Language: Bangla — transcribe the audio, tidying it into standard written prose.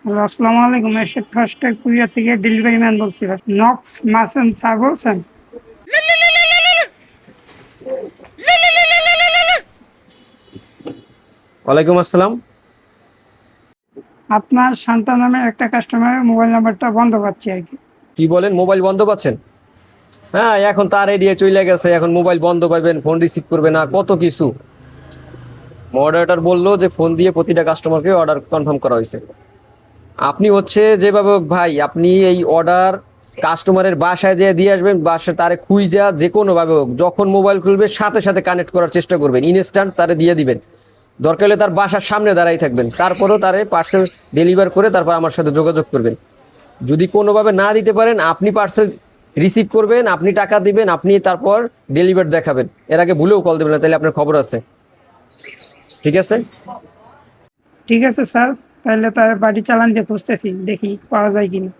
হ্যালো, আসসালামু আলাইকুম। এরশাদ ফাস্ট্যাগ কুরিয়ার থেকে ডেলিভারি ম্যান বলছিলাম। নক্স মাসেন স্যার বলছেন? ওয়ালাইকুম আসসালাম। আপনার শান্তা নামে একটা কাস্টমারের মোবাইল নাম্বারটা বন্ধ পাচ্ছি আর কি। কি বলেন, মোবাইল বন্ধ পাচ্ছেন? হ্যাঁ, এখন তার এরিয়া চলে গেছে, এখন মোবাইল বন্ধ পাইবেন, ফোন রিসিভ করবে না, কত কিছু। মডারেটর বললো যে ফোন দিয়ে প্রতিটা কাস্টমারকে অর্ডার কনফার্ম করা হয়েছে। আপনি হচ্ছে যেভাবে হোক ভাই, আপনি এই অর্ডার কাস্টমারের বাসায় যেয়ে দিয়ে আসবেন, বাসায় তারে খুঁজা যে কোনোভাবে হোক, যখন মোবাইল খুলবে সাথে সাথে কানেক্ট করার চেষ্টা করবেন, ইনস্ট্যান্ট তারে দিয়ে দিবেন। দরকার হলে তার বাসার সামনে দাঁড়াই থাকবেন, তারপরেও তারে পার্সেল ডেলিভার করে তারপর আমার সাথে যোগাযোগ করবেন। যদি কোনোভাবে না দিতে পারেন, আপনি পার্সেল রিসিভ করবেন, আপনি টাকা দিবেন, আপনি তারপর ডেলিভার দেখাবেন। এর আগে ভুলেও কল দেবেন না, তাহলে আপনার খবর আছে। ঠিক আছে? ঠিক আছে স্যার, তাহলে তার বাড়ি চালান দিয়ে খুঁজতেছি, দেখি পাওয়া যায় কিনা।